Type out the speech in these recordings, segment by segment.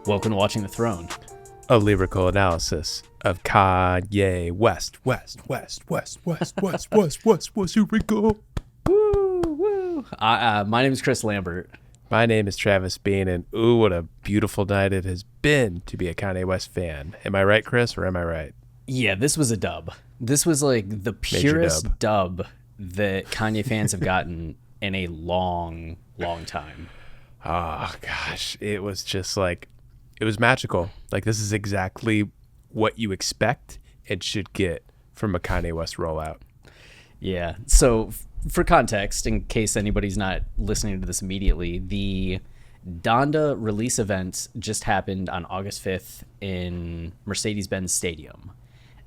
Welcome to Watching the Throne. A lyrical analysis of Kanye West. Here we go. Woo, woo. My name is Chris Lambert. My name is Travis Bean, and ooh, what a beautiful night it has been to be a Kanye West fan. Am I right, Chris, or am I right? Yeah, this was a dub. This was like the purest dub that Kanye fans have gotten in a long time. Oh, gosh. It was just like, it was magical. Like, this is exactly what you expect and should get from a Kanye West rollout. Yeah. So for context, in case anybody's not listening to this immediately, the Donda release event just happened on August 5th in Mercedes-Benz Stadium.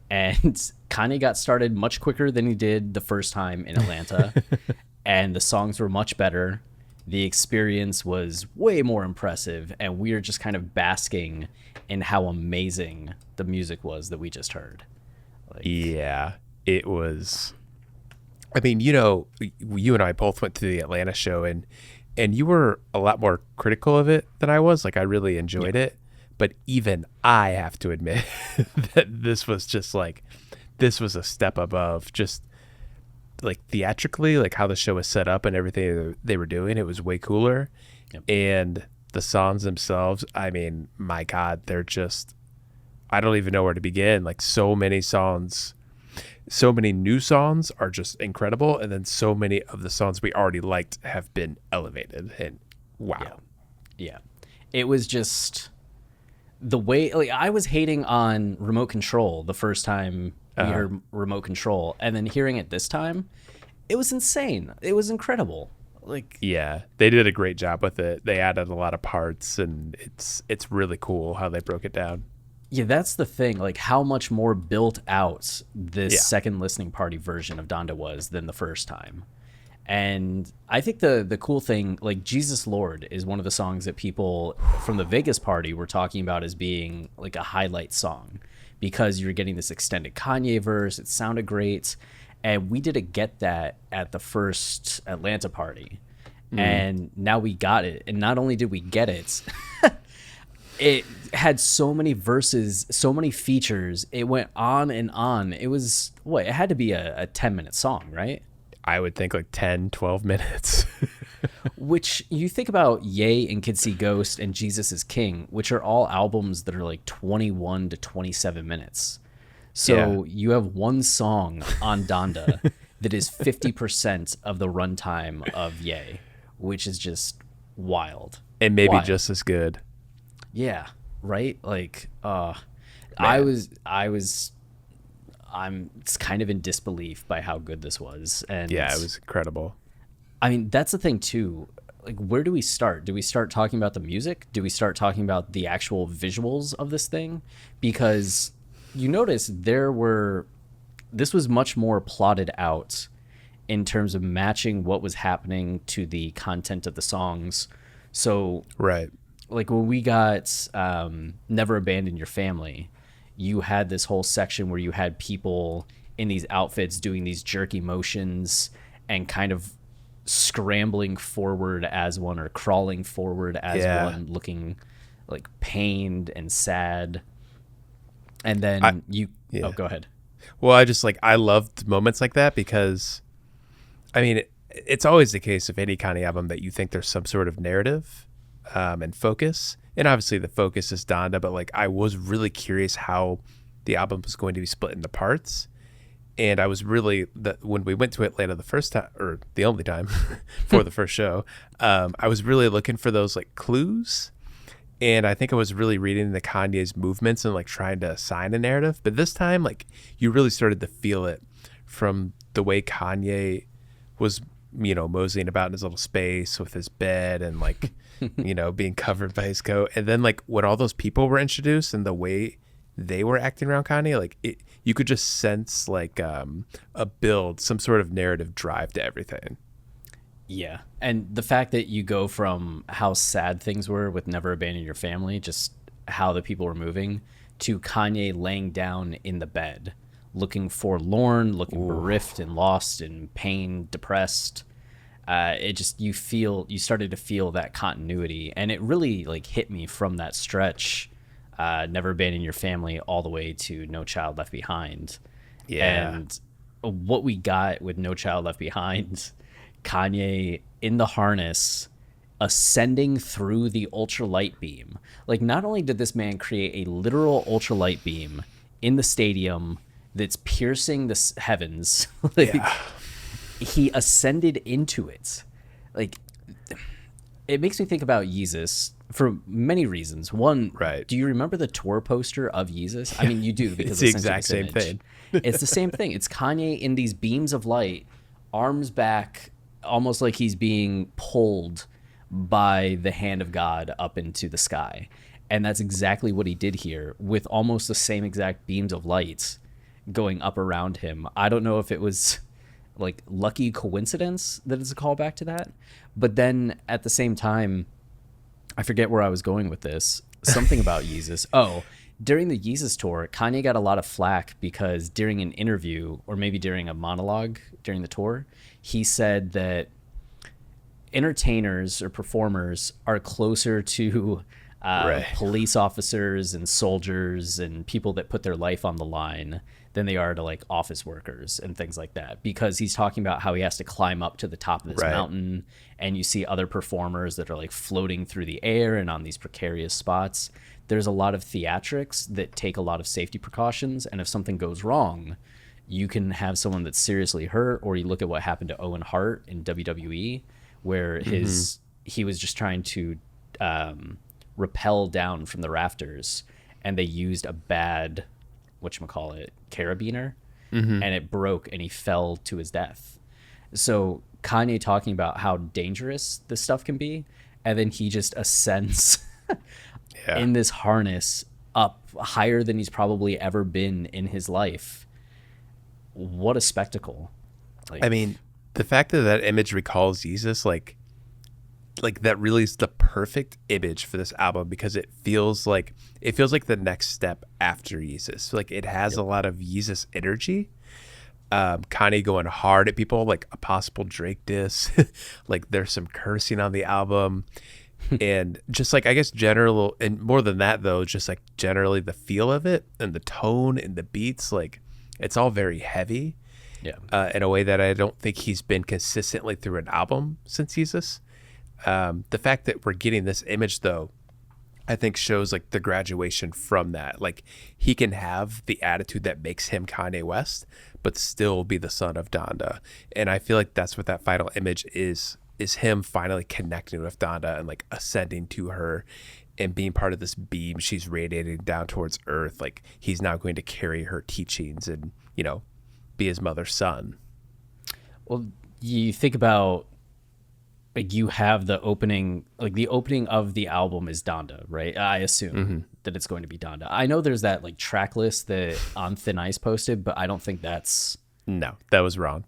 And Kanye got started much quicker than he did the first time in Atlanta. And the songs were much better. The experience was way more impressive. And we are just kind of basking in how amazing the music was that we just heard. Yeah, it was. I mean, you know, you and I both went to the Atlanta show, and you were a lot more critical of it than I was. Like, I really enjoyed it. But even I have to admit that this was just like, this was a step above just like theatrically, like how the show was set up and everything they were doing. It was way cooler. Yep. And the songs themselves, I mean, my God, they're just, I don't even know where to begin. Like, so many songs, so many new songs are just incredible. And then so many of the songs we already liked have been elevated. And wow. Yeah. It was just the way, like, I was hating on Remote Control the first time we heard Remote Control, and then hearing it this time, it was insane. It was incredible. Like, yeah, they did a great job with it. They added a lot of parts, and it's really cool how they broke it down. Yeah, that's the thing. Like, how much more built out this second listening party version of Donda was than the first time. And I think the cool thing, like, Jesus Lord is one of the songs that people from the Vegas party were talking about as being like a highlight song, because you're getting this extended Kanye verse. It sounded great. And we didn't get that at the first Atlanta party. And now we got it. And not only did we get it, it had so many verses, so many features. It went on and on. It was, it had to be a 10-minute song, right? I would think like 10, 12 minutes. Which you think about Ye and Kids See Ghost and Jesus is King, which are all albums that are like 21 to 27 minutes. So you have one song on Donda that is 50% of the runtime of Ye, which is just wild. And maybe just as good. Yeah, right? Like, I'm kind of in disbelief by how good this was. And yeah, it was incredible. I mean, that's the thing too. Like, where do we start? Do we start talking about the music? Do we start talking about the actual visuals of this thing? Because you notice this was much more plotted out in terms of matching what was happening to the content of the songs. So, right. Like, when we got Never Abandon Your Family, you had this whole section where you had people in these outfits doing these jerky motions and kind of scrambling forward as one, or crawling forward as one, looking like pained and sad. And then go ahead. Well, I loved moments like that, because I mean, it's always the case of any Kanye album that you think there's some sort of narrative and focus. And obviously the focus is Donda, but like, I was really curious how the album was going to be split into parts. And I was really, when we went to Atlanta the first time, or the only time for the first show, I was really looking for those like clues. And I think I was really reading the Kanye's movements and like trying to assign a narrative. But this time, like, you really started to feel it from the way Kanye was, you know, moseying about in his little space with his bed and like, you know, being covered by his coat. And then like when all those people were introduced and the way they were acting around Kanye, like, you could just sense like some sort of narrative drive to everything. Yeah. And the fact that you go from how sad things were with Never Abandon Your Family, just how the people were moving, to Kanye laying down in the bed, looking forlorn, looking bereft and lost and pain, depressed. it just, you started to feel that continuity, and it really like hit me from that stretch, Never Abandon Your Family, all the way to No Child Left Behind. Yeah. And what we got with No Child Left Behind, Kanye in the harness, ascending through the ultralight beam. Like, not only did this man create a literal ultralight beam in the stadium that's piercing the heavens, like, he ascended into it. Like, it makes me think about Yeezus for many reasons. One, right. Do you remember the tour poster of Yeezus? I mean, you do, because it's the exact same thing. It's the same thing. It's Kanye in these beams of light, arms back, almost like he's being pulled by the hand of God up into the sky. And that's exactly what he did here, with almost the same exact beams of light going up around him. I don't know if it was like lucky coincidence that it's a callback to that, but then at the same time, I forget where I was going with this. Something about Yeezus. Oh, during the Yeezus tour, Kanye got a lot of flack because during an interview, or maybe during a monologue during the tour, he said that entertainers or performers are closer to police officers and soldiers and people that put their life on the line than they are to like office workers and things like that, because he's talking about how he has to climb up to the top of this mountain, and you see other performers that are like floating through the air and on these precarious spots. There's a lot of theatrics that take a lot of safety precautions, and if something goes wrong, you can have someone that's seriously hurt. Or you look at what happened to Owen Hart in WWE, where he was just trying to rappel down from the rafters, and they used a bad carabiner, and it broke and he fell to his death. So Kanye talking about how dangerous this stuff can be, and then he just ascends in this harness up higher than he's probably ever been in his life. What a spectacle. I mean, the fact that that image recalls Jesus, like that really is the perfect image for this album, because it feels like the next step after Yeezus. Like, it has a lot of Yeezus energy. Kanye going hard at people, like a possible Drake diss. Like, there's some cursing on the album. And just like, I guess general, and more than that though, just like generally the feel of it and the tone and the beats, like it's all very heavy. In a way that I don't think he's been consistently through an album since Yeezus. The fact that we're getting this image though, I think shows like the graduation from that. Like, he can have the attitude that makes him Kanye West, but still be the son of Donda. And I feel like that's what that final image is him finally connecting with Donda and like ascending to her and being part of this beam she's radiating down towards Earth. Like, he's now going to carry her teachings and, you know, be his mother's son. Well, you think about, like, you have the opening of the album is Donda, right? I assume that it's going to be Donda. I know there's that like track list that On Thin Ice posted, but I don't think that's... No, that was wrong.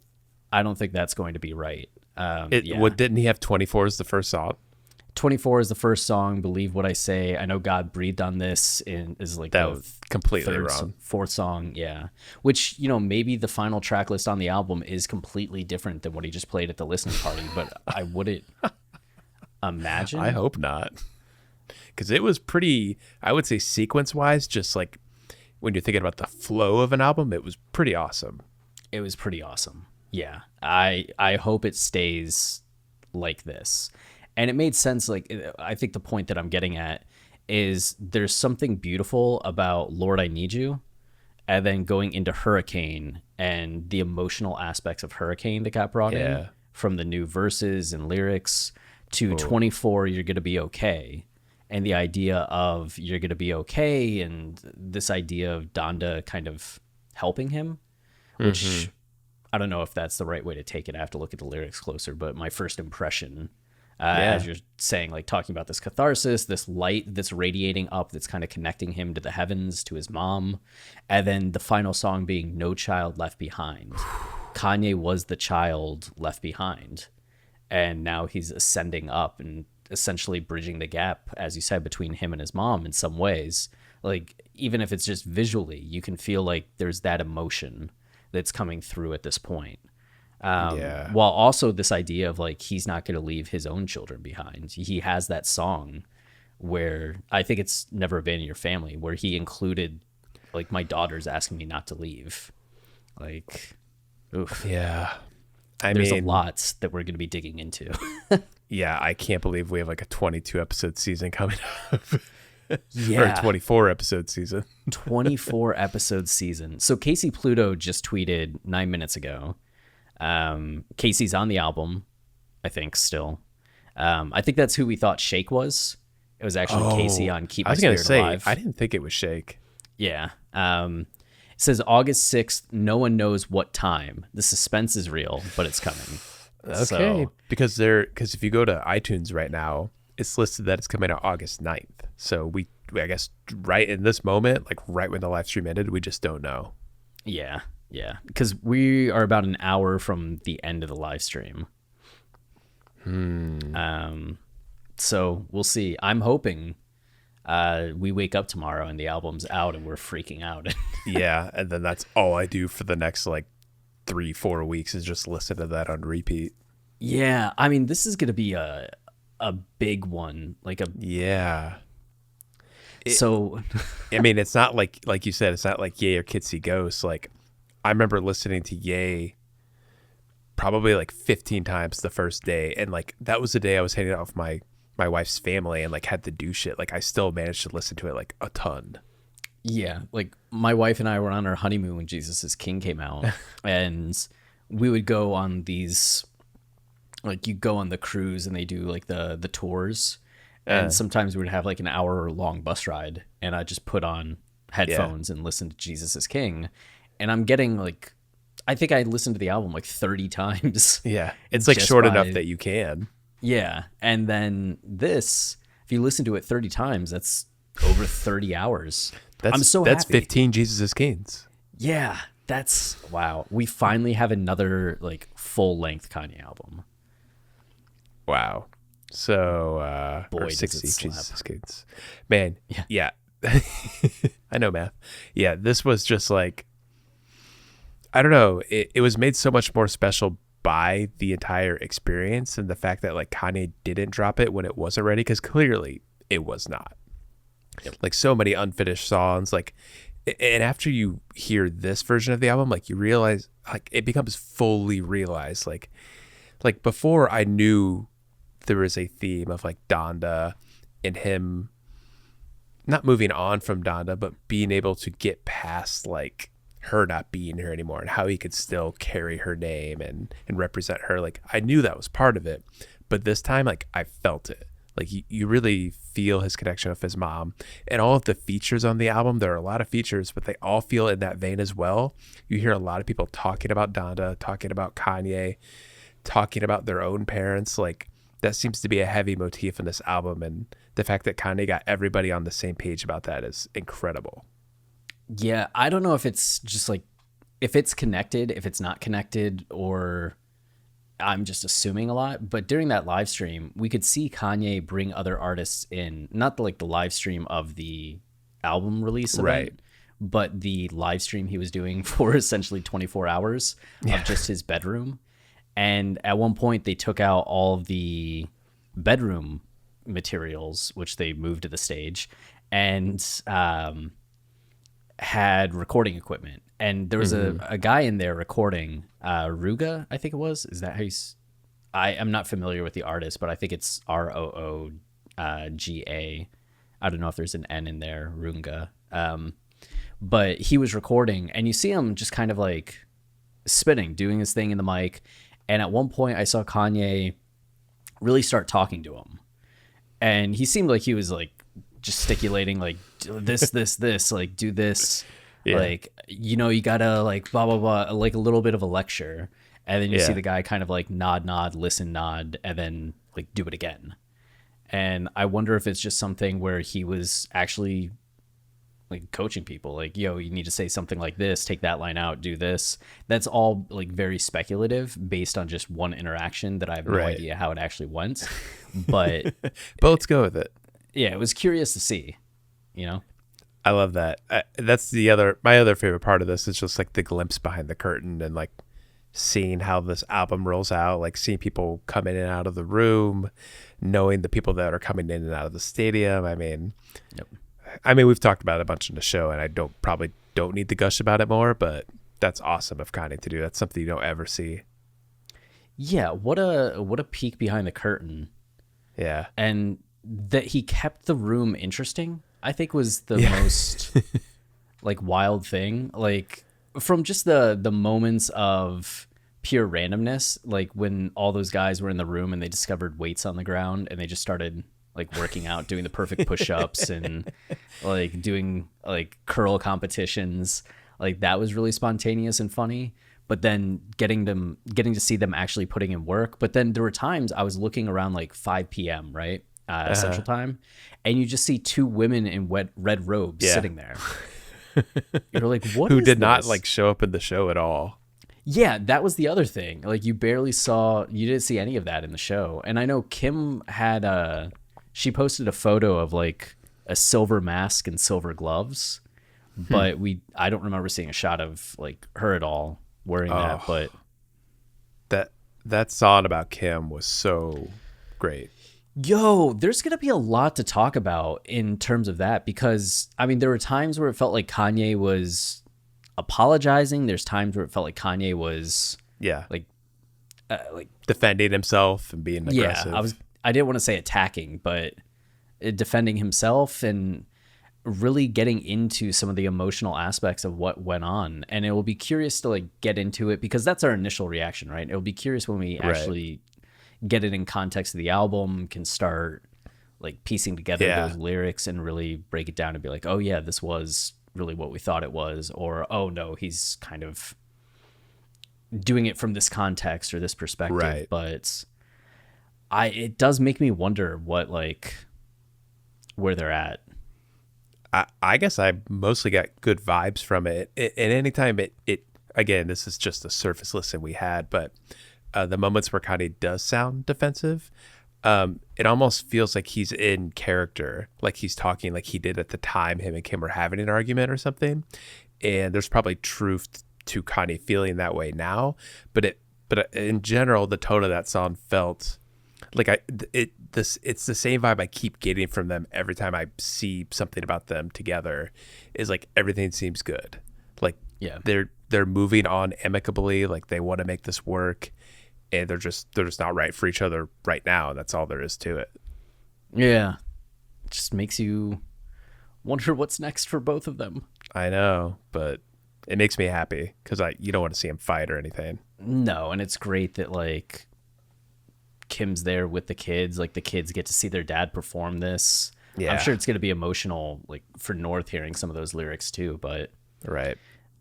I don't think that's going to be right. What, didn't he have 24 as the first song? 24 is the first song. Believe What I Say. I know God breathed on this is like that was completely wrong. Fourth song, yeah. Which, you know, maybe the final track list on the album is completely different than what he just played at the listening party, but I wouldn't imagine. I hope not, because it was pretty, I would say sequence wise, just like when you're thinking about the flow of an album, it was pretty awesome. It was pretty awesome. Yeah. I hope it stays like this. And it made sense. Like, I think the point that I'm getting at is there's something beautiful about Lord, I Need You, and then going into Hurricane and the emotional aspects of Hurricane that got brought in, from the new verses and lyrics to 24, You're Gonna Be Okay. And the idea of you're going to be okay, and this idea of Donda kind of helping him, which I don't know if that's the right way to take it. I have to look at the lyrics closer, but my first impression, as you're saying, like talking about this catharsis, this light that's radiating up, that's kind of connecting him to the heavens, to his mom, and then the final song being No Child Left Behind. Kanye was the child left behind, and now he's ascending up and essentially bridging the gap, as you said, between him and his mom in some ways. Like, even if it's just visually, you can feel like there's that emotion that's coming through at this point. Yeah. While also this idea of like he's not going to leave his own children behind. He has that song where I think it's Never Abandon Your Family, where he included like my daughter's asking me not to leave. Like, oof. Yeah. There's a lot that we're going to be digging into. Yeah, I can't believe we have like a 22 episode season coming up. Yeah. Or a 24 episode season. 24 episode season. So Casey Pluto just tweeted 9 minutes ago. Casey's on the album, I think, still. I think that's who we thought Shake was. It was actually Casey on Keep My Spirit Alive. I didn't think it was Shake. Yeah. It says August 6th, no one knows what time. The suspense is real, but it's coming. Okay. So, because if you go to iTunes right now, it's listed that it's coming out August 9th. So I guess right in this moment, like right when the live stream ended, we just don't know. Yeah. Yeah. Because we are about an hour from the end of the live stream. So we'll see. I'm hoping we wake up tomorrow and the album's out and we're freaking out. Yeah, and then that's all I do for the next like 3-4 weeks is just listen to that on repeat. Yeah, I mean, this is gonna be a big one. Yeah. So I mean, it's not like you said, it's not like Ye or Kids See Ghosts. Like I remember listening to Ye probably like 15 times the first day, and like that was the day I was hanging out with my wife's family and like had to do shit. Like I still managed to listen to it like a ton. Yeah, like my wife and I were on our honeymoon when Jesus is King came out, and we would go on these, like you go on the cruise and they do like the tours, and sometimes we would have like an hour long bus ride, and I just put on headphones and listen to Jesus is King, and I'm getting like, I think I listened to the album like 30 times. Yeah, it's like short enough that you can. Yeah, and then this, if you listen to it 30 times, that's over 30 hours. I'm so happy. That's 15 Jesus is Kings. Yeah, that's wow. We finally have another like full length Kanye album. Wow. So boy, or does 60 it slap. Jesus is Kings. Man, yeah. I know math. Yeah, this was just like, I don't know. It was made so much more special by the entire experience and the fact that like Kanye didn't drop it when it wasn't ready, because clearly it was not. Yep. Like so many unfinished songs, like, and after you hear this version of the album, like you realize, like it becomes fully realized. Like before, I knew there was a theme of like Donda and him not moving on from Donda, but being able to get past like her not being here anymore and how he could still carry her name and represent her. Like I knew that was part of it, but this time, like I felt it. Like you really feel his connection with his mom, and all of the features on the album. There are a lot of features, but they all feel in that vein as well. You hear a lot of people talking about Donda, talking about Kanye, talking about their own parents. Like that seems to be a heavy motif in this album, and the fact that Kanye got everybody on the same page about that is incredible. Yeah, I don't know if it's just like, if it's connected, if it's not connected, or I'm just assuming a lot. But during that live stream, we could see Kanye bring other artists in, not like the live stream of the album release event, right, but the live stream he was doing for essentially 24 hours of just his bedroom. And at one point they took out all of the bedroom materials, which they moved to the stage, and had recording equipment. And there was a guy in there recording, Ruga, I think it was. Is that how I am not familiar with the artist, but I think it's Rooga. I don't know if there's an N in there, Runga. But he was recording, and you see him just kind of like spinning, doing his thing in the mic. And at one point I saw Kanye really start talking to him. And he seemed like he was like gesticulating, like this, like do this. Yeah. Like, you know, you gotta like blah, blah, blah, like a little bit of a lecture. And then you see the guy kind of like nod, listen, nod, and then like do it again. And I wonder if it's just something where he was actually like coaching people, like, yo, you need to say something like this, take that line out, do this. That's all like very speculative based on just one interaction that I have no idea how it actually went. But let's go with it. Yeah, it was curious to see, you know? I love that. That's my other favorite part of this is just like the glimpse behind the curtain and like seeing how this album rolls out, like seeing people come in and out of the room, knowing the people that are coming in and out of the stadium. Yep. We've talked about it a bunch in the show, and I probably don't need to gush about it more, but that's awesome of Kanye to do. That's something you don't ever see. Yeah, what a peek behind the curtain. Yeah. And that he kept the room interesting, I think, was the most like wild thing. Like, from just the moments of pure randomness, like when all those guys were in the room and they discovered weights on the ground and they just started like working out, doing the perfect push-ups and like doing like curl competitions. Like, that was really spontaneous and funny. But then getting to see them actually putting in work. But then there were times I was looking around like 5 p.m., right? Central Time. And you just see two women in red robes sitting there. You're like, what Who is did not this? like show up in the show at all. Yeah, that was the other thing. Like, you didn't see any of that in the show. And I know Kim had she posted a photo of like a silver mask and silver gloves. But I don't remember seeing a shot of like her at all wearing that. But that song about Kim was so great. Yo, there's going to be a lot to talk about in terms of that, because there were times where it felt like Kanye was apologizing. There's times where it felt like Kanye was like defending himself and being aggressive. Yeah, I didn't want to say attacking, but defending himself and really getting into some of the emotional aspects of what went on. And it will be curious to like get into it, because that's our initial reaction, right? It will be curious when we actually get it in context of the album, can start like piecing together those lyrics and really break it down and be like, oh yeah, this was really what we thought it was, or oh no, he's kind of doing it from this context or this perspective. Right. But it does make me wonder what, like, where they're at. I guess I mostly got good vibes from it. And anytime it again, this is just a surface listen we had, but the moments where Kanye does sound defensive, it almost feels like he's in character, like he's talking like he did at the time him and Kim were having an argument or something. And there's probably truth to Kanye feeling that way now, but in general, the tone of that song felt like it's the same vibe I keep getting from them every time I see something about them together, is like everything seems good. Like they're moving on amicably, like they want to make this work, and they're just not right for each other right now. And that's all there is to it. Yeah. It just makes you wonder what's next for both of them. I know, but it makes me happy because you don't want to see them fight or anything. No, and it's great that like Kim's there with the kids. Like, the kids get to see their dad perform this. Yeah. I'm sure it's going to be emotional, like, for North hearing some of those lyrics too. But right,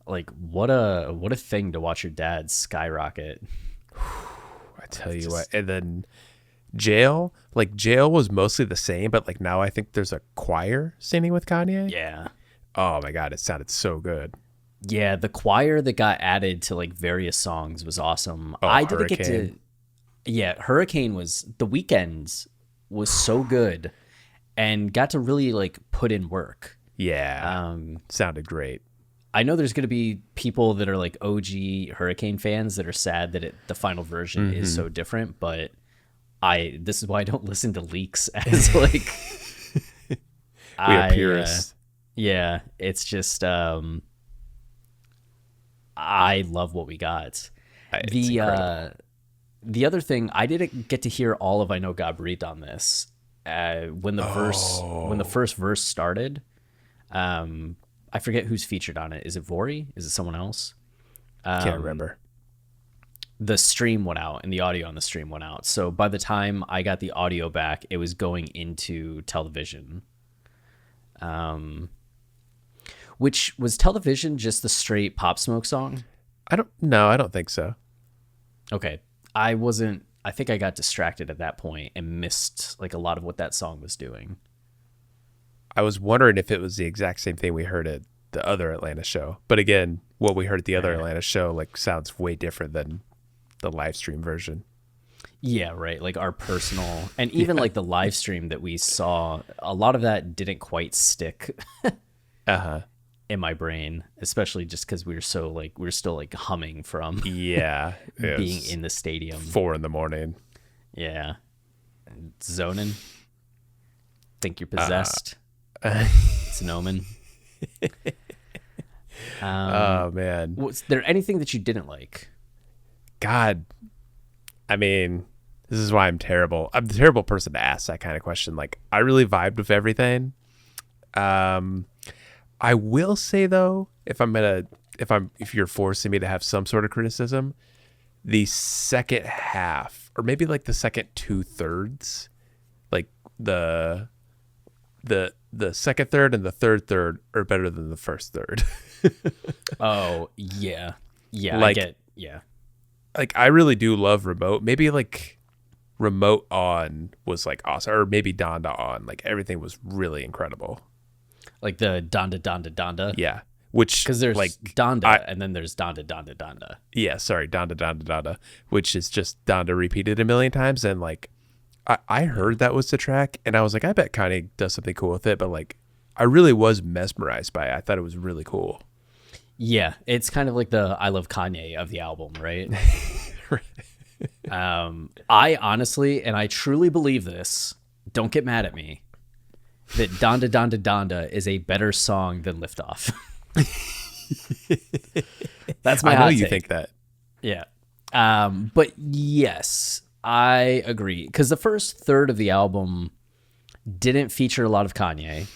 like, what a thing to watch your dad skyrocket. I tell you what. And then Jail was mostly the same, but like now I think there's a choir singing with Kanye. Yeah. Oh my God, it sounded so good. Yeah, the choir that got added to like various songs was awesome. Oh, I didn't get to. Yeah, Hurricane was the Weeknd's was so good, and got to really like put in work. Yeah, sounded great. I know there's going to be people that are like OG Hurricane fans that are sad that the final version is so different, but this is why I don't listen to leaks as like we are purists. Yeah, it's just I love what we got. The other thing, I didn't get to hear all of I Know God Breathed on this. When the first verse started, I forget who's featured on it. Is it Vori? Is it someone else? Can't remember. The stream went out and the audio on the stream went out. So by the time I got the audio back, it was going into Television. Which was Television just the straight Pop Smoke song? I don't think so. Okay. I think I got distracted at that point and missed like a lot of what that song was doing. I was wondering if it was the exact same thing we heard at the other Atlanta show. But again, what we heard at the other Atlanta show like sounds way different than the live stream version. Yeah, right. Like our personal, and even like the live stream that we saw, a lot of that didn't quite stick. in my brain, especially just because we were still like humming from Yeah. being in the stadium. 4 a.m. Yeah. Zoning. Think you're possessed. It's an omen. Oh man. Was there anything that you didn't like? God. I mean, this is why I'm terrible. I'm the terrible person to ask that kind of question. Like, I really vibed with everything. I will say though, if you're forcing me to have some sort of criticism, the second half, or maybe like the second 2/3, like the second third and the third third are better than the first third. Oh yeah, Like, like I really do love Remote. Maybe like Remote On was like awesome, or maybe Donda On. Like everything was really incredible. like the Donda. Yeah, which Because there's like Donda and then there's Donda. yeah, sorry, Donda, which is just Donda repeated a million times. And like I heard that was the track, and I was like, I bet Kanye does something cool with it. But like, I really was mesmerized by it. I thought it was really cool. Yeah, it's kind of like the I Love Kanye of the album, right? I honestly, and I truly believe this, don't get mad at me, that Donda is a better song than Liftoff. That's my I know hot you take. think that. Yeah. But yes, I agree. Because the first third of the album didn't feature a lot of Kanye.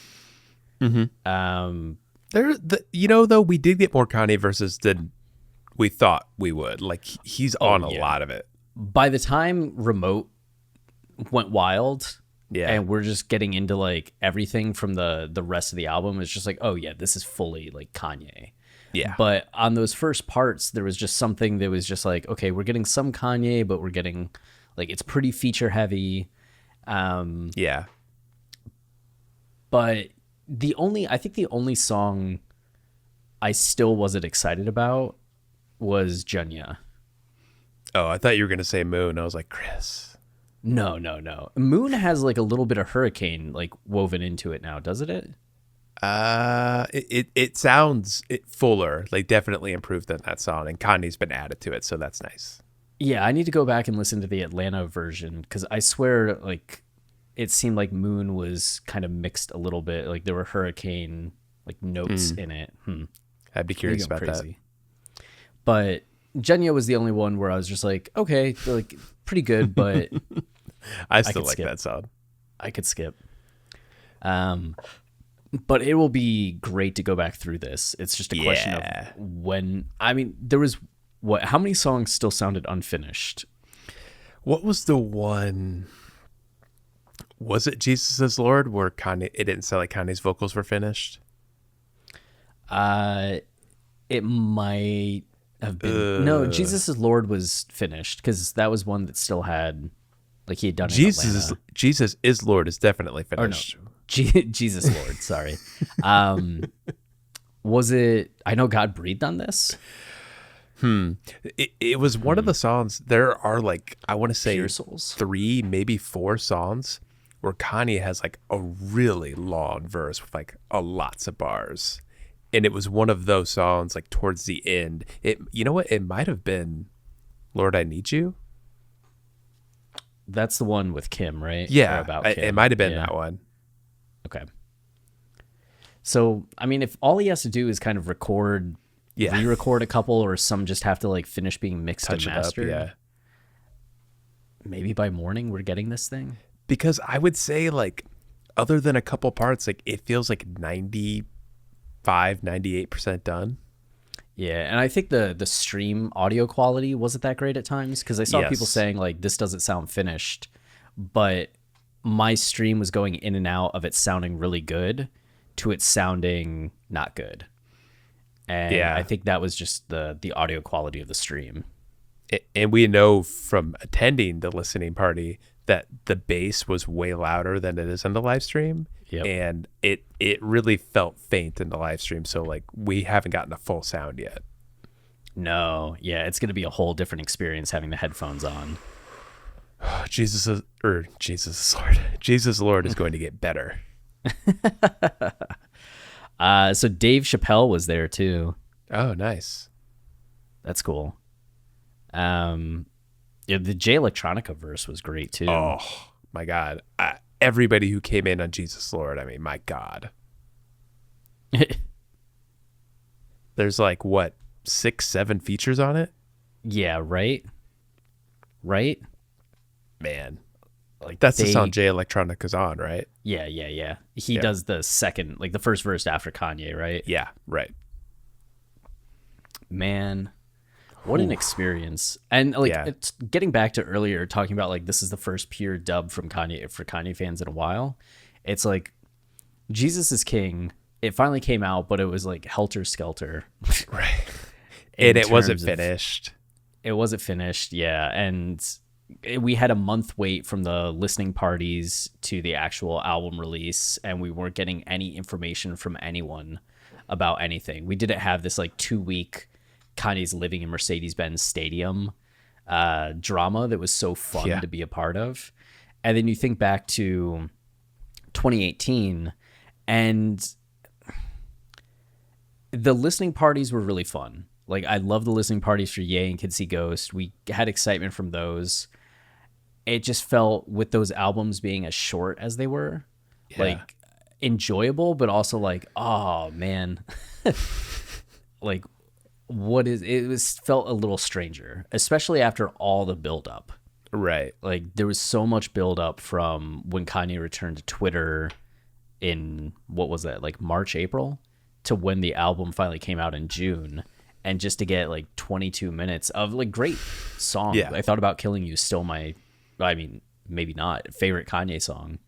Though we did get more Kanye verses than we thought we would. Like he's on a lot of it. By the time Remote went wild, Yeah. and we're just getting into like everything from the rest of the album, it's just like, oh yeah, this is fully like Kanye. Yeah. But on those first parts, there was just something that was just like, okay, we're getting some Kanye, but we're getting like, it's pretty feature heavy. Yeah. But I think the only song I still wasn't excited about was Junya. Oh, I thought you were going to say Moon. I was like, Chris. No. Moon has like a little bit of Hurricane like woven into it now, doesn't it? It sounds fuller, like definitely improved than that song, and Kanye's been added to it, so that's nice. Yeah, I need to go back and listen to the Atlanta version, because I swear like it seemed like Moon was kind of mixed a little bit, like there were Hurricane like notes in it. I'd be curious about that. But Junya was the only one where I was just like, okay, like pretty good, but I still could like skip. that song. I could skip. But it will be great to go back through this. It's just a question of when. I mean, there was how many songs still sounded unfinished? What was the one? Was it Jesus is Lord, where Kanye? It didn't sound like Kanye's vocals were finished. It might have been. No, Jesus is Lord was finished, because that was one that still had, like, he had done it in Atlanta. Jesus is Lord is definitely finished. Or no, Jesus Lord, sorry. Was it I Know God Breathed on this? It was one of the songs. There are like, I want to say Pure Souls? 3, maybe 4 songs where Kanye has like a really long verse with like lots of bars. And it was one of those songs like towards the end. You know what? It might have been Lord, I Need You. That's the one with Kim, right? Yeah, Or about Kim. it might have been that one. Okay. So, I mean, if all he has to do is kind of re-record a couple, or some just have to like finish being mixed and mastered. Maybe by morning we're getting this thing. Because I would say, like, other than a couple parts, like it feels like 98% done. Yeah, and I think the stream audio quality wasn't that great at times, because I saw people saying like this doesn't sound finished, but my stream was going in and out of it sounding really good to it sounding not good. And I think that was just the audio quality of the stream. And we know from attending the listening party that the bass was way louder than it is in the live stream. Yep. And it really felt faint in the live stream. So like we haven't gotten a full sound yet. No. Yeah, it's going to be a whole different experience having the headphones on. Jesus Lord is going to get better. So Dave Chappelle was there too. Oh, nice. That's cool. Yeah, the Jay Electronica verse was great too. Oh my God. Everybody who came in on Jesus Lord, I mean, my God. There's like, what, 6, 7 features on it? Yeah, right? Right? Man. Like that's the song Jay Electronica's on, right? Yeah. He does the second, like the first verse after Kanye, right? Yeah, right. Man, what an experience. And like it's getting back to earlier talking about like this is the first pure dub from Kanye for Kanye fans in a while. It's like Jesus is King. It finally came out, but it was like helter skelter. Right. And it wasn't finished. It wasn't finished, yeah. And we had a month wait from the listening parties to the actual album release, and we weren't getting any information from anyone about anything. We didn't have this like 2-week Kanye's living in Mercedes-Benz Stadium drama that was so fun to be a part of. And then you think back to 2018, and the listening parties were really fun. Like, I love the listening parties for Ye and Kids See Ghost. We had excitement from those. It just felt, with those albums being as short as they were, like, enjoyable, but also like, oh, man. Like, felt a little stranger, especially after all the buildup. Right. Like, there was so much buildup from when Kanye returned to Twitter in, what was that, like March, April, to when the album finally came out in June. And just to get like 22 minutes of like great songs. Yeah. I Thought About Killing You, still my, I mean, maybe not, favorite Kanye song.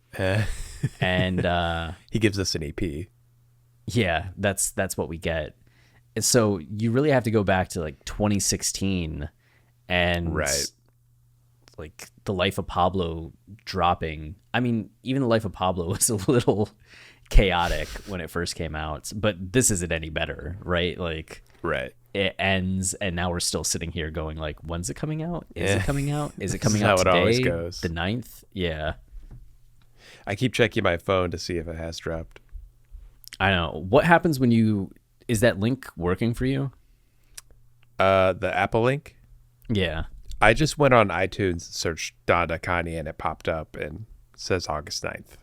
And he gives us an EP. Yeah, that's what we get. So you really have to go back to like 2016 and like The Life of Pablo dropping. I mean, even The Life of Pablo was a little chaotic when it first came out, but this isn't any better, right? Like, it ends, and now we're still sitting here going like, when's it coming out? Is it coming out? Is it coming out today? How it always goes. The 9th? Yeah. I keep checking my phone to see if it has dropped. I know. What happens when is that link working for you? The Apple link? Yeah. I just went on iTunes and searched Donda Kanye, and it popped up and says August 9th.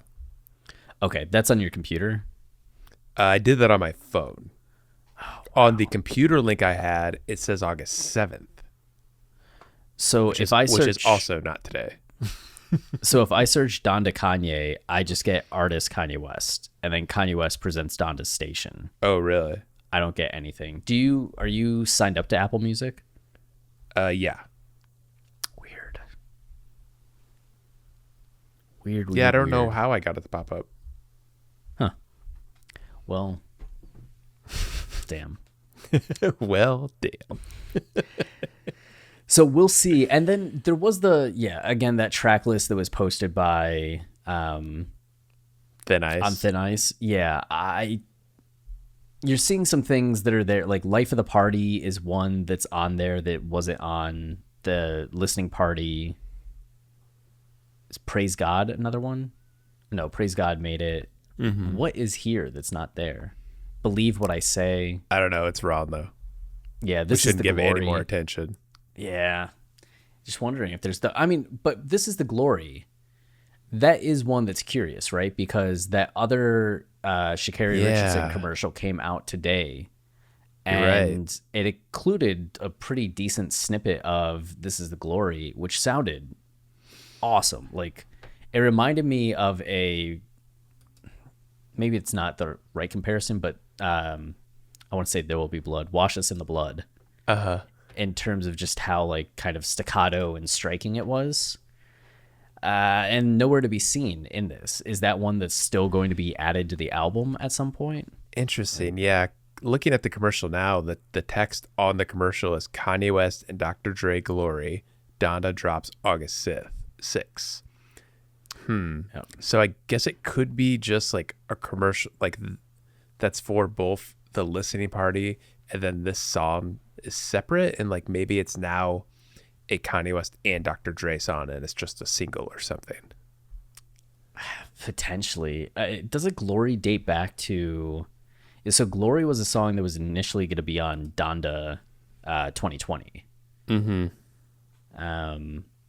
Okay, that's on your computer? I did that on my phone. Oh, wow. On the computer link I had, it says August 7th. So if I search... Which is also not today. So if I search Donda Kanye, I just get artist Kanye West, and then Kanye West presents Donda's station. Oh, really? I don't get anything. Are you signed up to Apple Music? Yeah. Weird. Yeah, I don't know how I got it to pop up. Huh. Well, damn. Well, damn. So we'll see. And then there was that track list that was posted by Thin Ice. On Thin Ice. Yeah, you're seeing some things that are there. Like Life of the Party is one that's on there that wasn't on the listening party. Is Praise God another one? No, Praise God made it. Mm-hmm. What is here that's not there? Believe What I Say. I don't know. It's wrong though. Yeah, this shouldn't is the give glory. It any more attention. Yeah, just wondering if there's but this is the glory. That is one that's curious, right? Because that other Sha'Carri Richardson commercial came out today, and it included a pretty decent snippet of "This Is the Glory," which sounded awesome. Like, it reminded me of maybe it's not the right comparison, but I want to say There Will Be Blood, Wash Us in the Blood. In terms of just how like kind of staccato and striking it was. And nowhere to be seen in this. Is that one that's still going to be added to the album at some point? Interesting. Yeah. Looking at the commercial now, the text on the commercial is Kanye West and Dr. Dre Glory. Donda drops August 6th. Yep. So I guess it could be just like a commercial, like that's for both the listening party and then this song is separate, and like maybe it's now a Kanye West and Dr. Dre song and it's just a single or something. Potentially. Does a Glory date back to... So Glory was a song that was initially going to be on Donda 2020.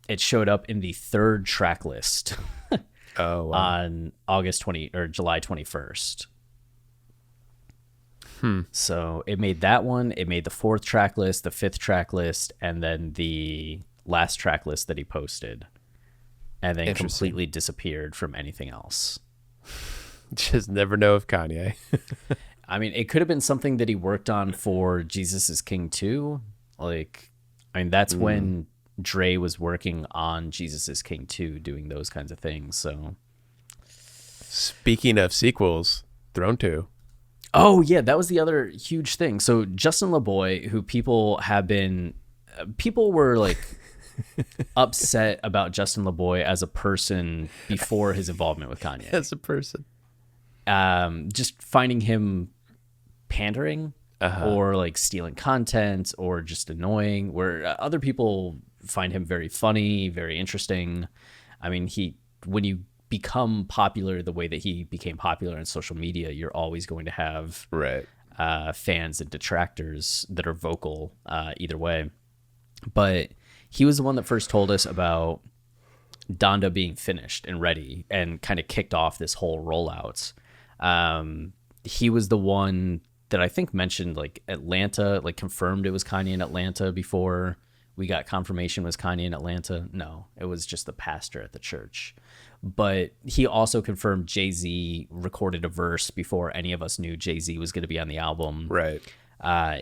It showed up in the third track list on August 20 or July 21st. So it made that one. It made the fourth track list, the fifth track list, and then the last track list that he posted, and then completely disappeared from anything else. Just never know of Kanye. I mean, it could have been something that he worked on for Jesus is King 2. Like, I mean, that's when Dre was working on Jesus is King 2, doing those kinds of things. So, speaking of sequels, Throne 2. Oh, yeah, that was the other huge thing. So, Justin LeBoy, who people were like upset about Justin LeBoy as a person before his involvement with Kanye. As a person. Just finding him pandering or like stealing content or just annoying, where other people find him very funny, very interesting. I mean, when you become popular the way that he became popular on social media, you're always going to have fans and detractors that are vocal either way. But he was the one that first told us about Donda being finished and ready and kind of kicked off this whole rollout. He was the one that I think mentioned like Atlanta, like confirmed it was Kanye in Atlanta before we got confirmation was Kanye in Atlanta. No, it was just the pastor at the church. But he also confirmed Jay-Z recorded a verse before any of us knew Jay-Z was going to be on the album. Right.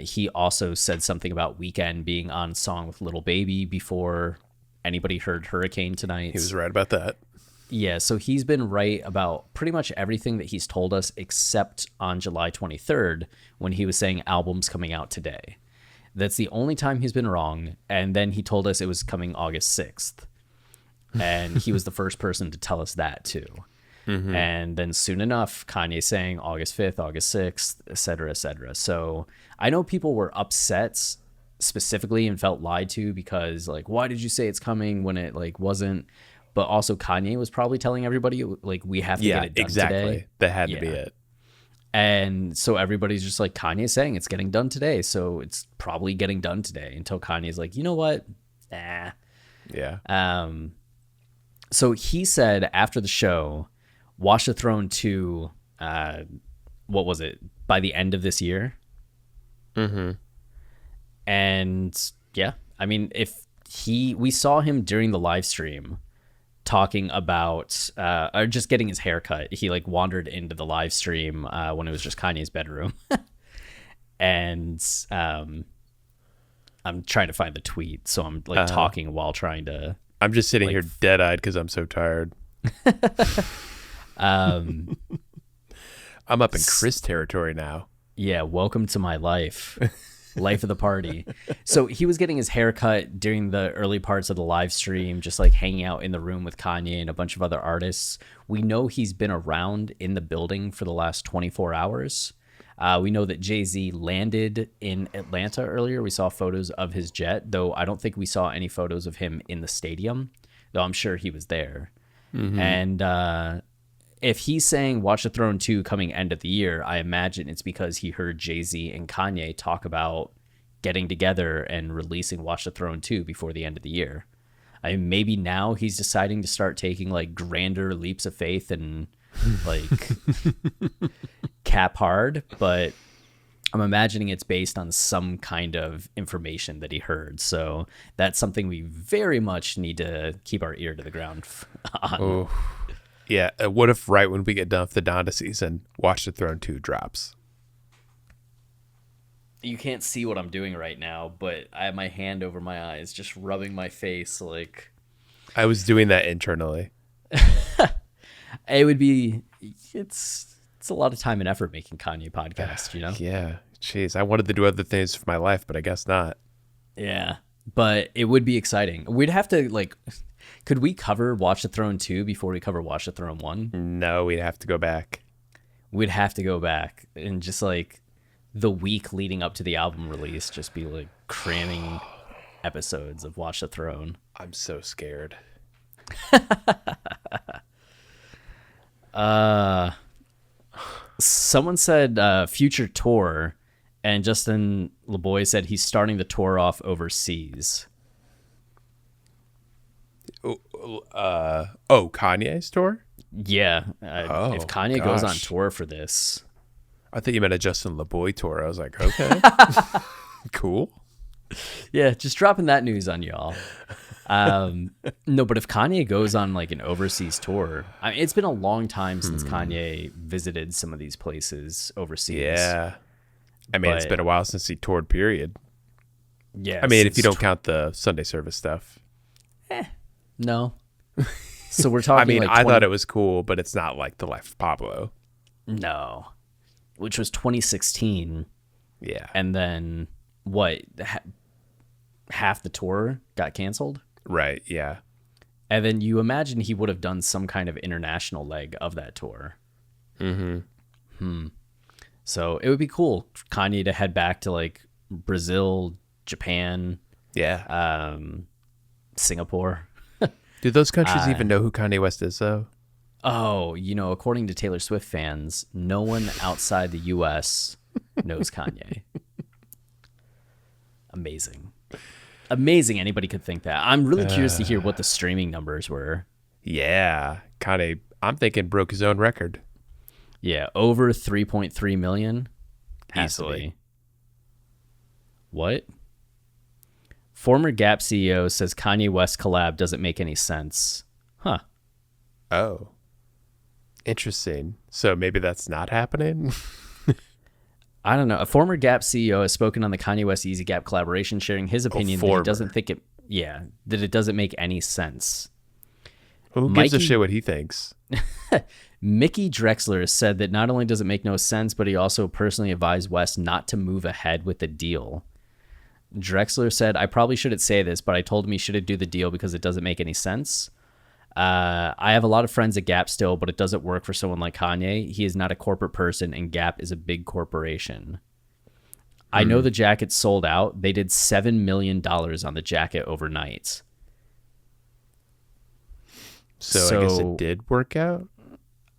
He also said something about Weeknd being on song with Lil Baby before anybody heard Hurricane Tonight. He was right about that. Yeah, so he's been right about pretty much everything that he's told us, except on July 23rd when he was saying albums coming out today. That's the only time he's been wrong. And then he told us it was coming August 6th. And he was the first person to tell us that too. And then soon enough, Kanye saying August 5th, August 6th, et cetera, et cetera. So I know people were upset specifically and felt lied to because like, why did you say it's coming when it like wasn't? But also Kanye was probably telling everybody like, we have to get it done today. That had to be it. And so everybody's just like, Kanye's saying it's getting done today. So it's probably getting done today until Kanye's like, you know what? Yeah. So he said after the show, Watch the Throne 2, what was it, by the end of this year? And yeah, I mean, we saw him during the live stream talking about, or just getting his hair cut. He like wandered into the live stream when it was just Kanye's bedroom. And I'm trying to find the tweet. So I'm like talking while trying to. I'm just sitting here dead-eyed because I'm so tired. I'm up in Chris territory now. Yeah, welcome to my life. Life of the party. So he was getting his hair cut during the early parts of the live stream, just like hanging out in the room with Kanye and a bunch of other artists. We know he's been around in the building for the last 24 hours. We know that Jay-Z landed in Atlanta earlier. We saw photos of his jet, though I don't think we saw any photos of him in the stadium, though I'm sure he was there. And if he's saying Watch the Throne 2 coming end of the year, I imagine it's because he heard Jay-Z and Kanye talk about getting together and releasing Watch the Throne 2 before the end of the year. I mean, maybe now he's deciding to start taking like grander leaps of faith and like cap hard, but I'm imagining it's based on some kind of information that he heard. So that's something we very much need to keep our ear to the ground on. Oh, yeah. What if right when we get done with the Donda season, Watch the Throne 2 drops? You can't see what I'm doing right now, but I have my hand over my eyes, just rubbing my face like... I was doing that internally. It would be... It's a lot of time and effort making Kanye podcast, you know? Yeah. Jeez, I wanted to do other things for my life, but I guess not. Yeah, but it would be exciting. We'd have to, like... Could we cover Watch the Throne 2 before we cover Watch the Throne 1? No, we'd have to go back. We'd have to go back and just, like, the week leading up to the album release, just be, like, cramming episodes of Watch the Throne. I'm so scared. Someone said future tour, and Justin LeBoy said he's starting the tour off overseas. Kanye's tour? Yeah. If Kanye goes on tour for this. I thought you meant a Justin LeBoy tour. I was like, okay. Cool. Yeah, just dropping that news on y'all. No, but if Kanye goes on like an overseas tour, I mean, it's been a long time since Kanye visited some of these places overseas. Yeah. I mean, it's been a while since he toured, period. Yeah. I mean, if you don't count the Sunday service stuff. No. So we're talking I mean, like I thought it was cool, but it's not like The Life of Pablo. No. Which was 2016. Yeah. And then what? Half the tour got canceled? Right, yeah. And then you imagine he would have done some kind of international leg of that tour. So it would be cool for Kanye to head back to like Brazil, Japan, Singapore. Do those countries even know who Kanye West is, though? Oh, according to Taylor Swift fans, no one outside the U.S. knows Kanye. Amazing anybody could think that. I'm really curious to hear what the streaming numbers were. Yeah. Kanye, I'm thinking broke his own record. Yeah, over 3.3 million. Easily. What? Former Gap CEO says Kanye West collab doesn't make any sense. Huh. Oh. Interesting. So maybe that's not happening? I don't know. A former Gap CEO has spoken on the Kanye West Yeezy Gap collaboration, sharing his opinion that he doesn't think that it doesn't make any sense. Well, who gives a shit what he thinks? Mickey Drexler said that not only does it make no sense, but he also personally advised West not to move ahead with the deal. Drexler said, I probably shouldn't say this, but I told him he shouldn't do the deal because it doesn't make any sense. I have a lot of friends at Gap still, but it doesn't work for someone like Kanye. He is not a corporate person, and Gap is a big corporation. I know the jacket sold out. They did $7 million on the jacket overnight. So I guess it did work out?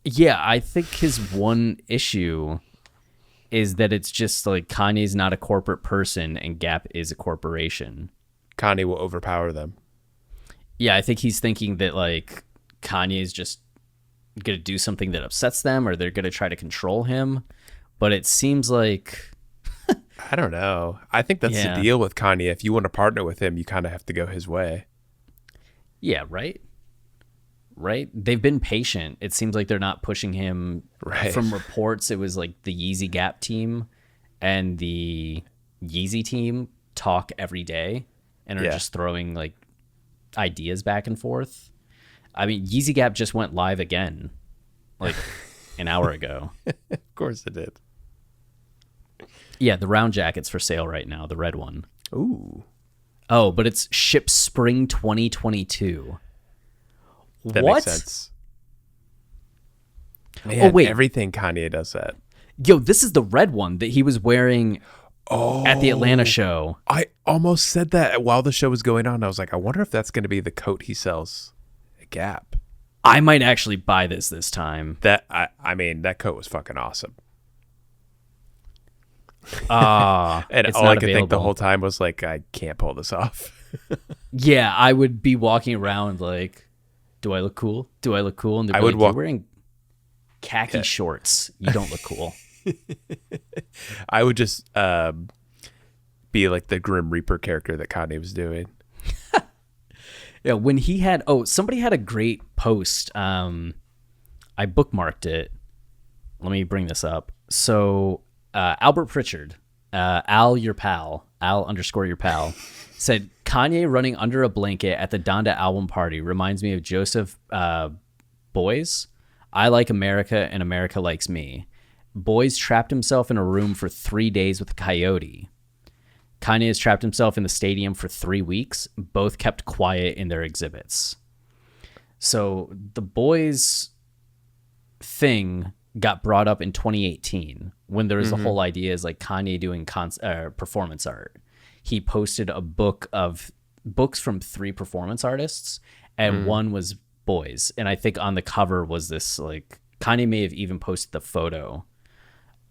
Yeah, I think his one issue is that it's just like Kanye's not a corporate person and Gap is a corporation. Kanye will overpower them. Yeah, I think he's thinking that like Kanye's just going to do something that upsets them or they're going to try to control him. But it seems like... I don't know. I think that's the deal with Kanye. If you want to partner with him, you kind of have to go his way. Yeah, right? Right? They've been patient. It seems like they're not pushing him. Right. From reports, it was like the Yeezy Gap team and the Yeezy team talk every day and are just throwing like ideas back and forth. I mean, Yeezy Gap just went live again like an hour ago. Of course it did. Yeah, the round jacket's for sale right now, the red one. Ooh. Oh, but it's ship spring 2022. That what? Makes sense. Man, wait. Everything Kanye does that. Yo, this is the red one that he was wearing at the Atlanta show. I almost said that while the show was going on. I was like, I wonder if that's going to be the coat he sells at Gap. I might actually buy this time. I mean, that coat was fucking awesome. And all I could think the whole time was like, I can't pull this off. Yeah, I would be walking around like, do I look cool? Do I look cool? And I would walk. You're wearing khaki shorts. You don't look cool. I would just be like the Grim Reaper character that Kanye was doing. Yeah, when he had somebody had a great post. I bookmarked it. Let me bring this up. So Albert Pritchard, Al your pal, Al_your pal, said Kanye running under a blanket at the Donda album party reminds me of Joseph Boys. I like America and America likes me. Boys trapped himself in a room for 3 days with a coyote. Kanye has trapped himself in the stadium for 3 weeks. Both kept quiet in their exhibits. So the Boys thing got brought up in 2018 when there was the whole idea is like Kanye doing performance art. He posted a book of books from 3 performance artists, and one was Boys. And I think on the cover was this like Kanye may have even posted the photo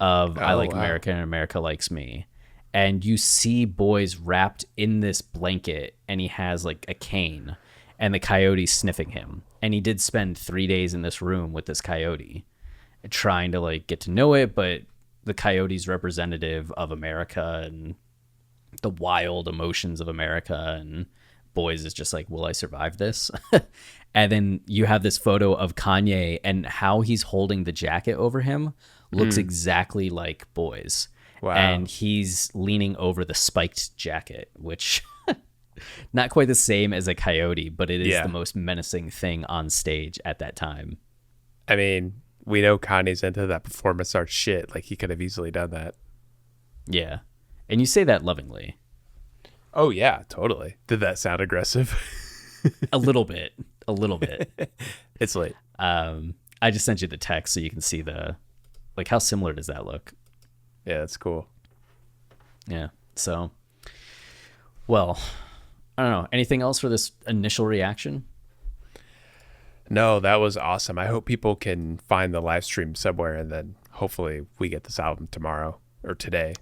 of I Oh, Like wow. America and America Likes Me. And you see boys wrapped in this blanket, and he has like a cane, and the coyote's sniffing him. And he did spend 3 days in this room with this coyote, trying to like get to know it, but the coyote's representative of America and the wild emotions of America, and boys is just like, will I survive this? And then you have this photo of Kanye, and how he's holding the jacket over him looks exactly like boys. Wow. And he's leaning over the spiked jacket, which not quite the same as a coyote, but it is the most menacing thing on stage at that time. I mean, we know Kanye's into that performance art shit. Like, he could have easily done that. Yeah. And you say that lovingly. Oh, yeah, totally. Did that sound aggressive? A little bit. A little bit. It's late. I just sent you the text so you can see like, how similar does that look? Yeah, that's cool. Yeah. So, well, I don't know. Anything else for this initial reaction? No, that was awesome. I hope people can find the live stream somewhere, and then hopefully we get this album tomorrow or today.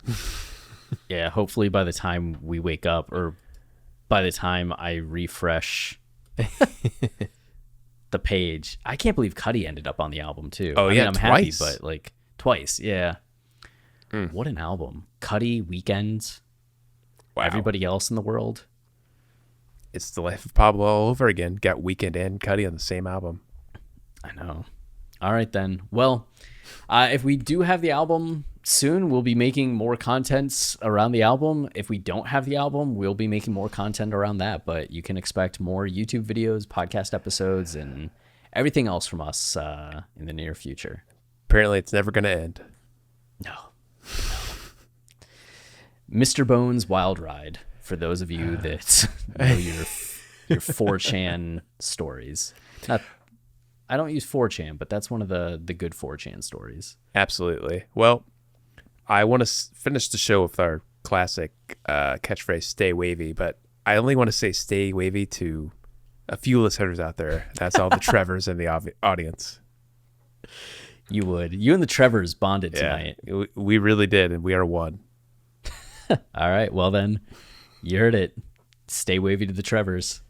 Yeah, hopefully by the time we wake up, or by the time I refresh the page. I can't believe Cudi ended up on the album too. Oh, yeah, I'm twice. happy, but like twice. Yeah. What an album. Cudi, Weeknd, Wow. everybody else in the world. It's the life of Pablo all over again. Got Weeknd and Cudi on the same album. I know. All right, then. Well, if we do have the album soon, we'll be making more content around the album. If we don't have the album, we'll be making more content around that. But you can expect more YouTube videos, podcast episodes, and everything else from us in the near future. Apparently, it's never going to end. No. Mr. Bones Wild Ride, for those of you that know your 4chan stories. I don't use 4chan, but that's one of the good 4chan stories. Absolutely. Well, I want to finish the show with our classic catchphrase, stay wavy, but I only want to say stay wavy to a few listeners out there. That's all the Trevors in the audience. You would. You and the Trevors bonded tonight. Yeah, we really did, and we are one. All right. Well, then, you heard it. Stay wavy to the Trevors.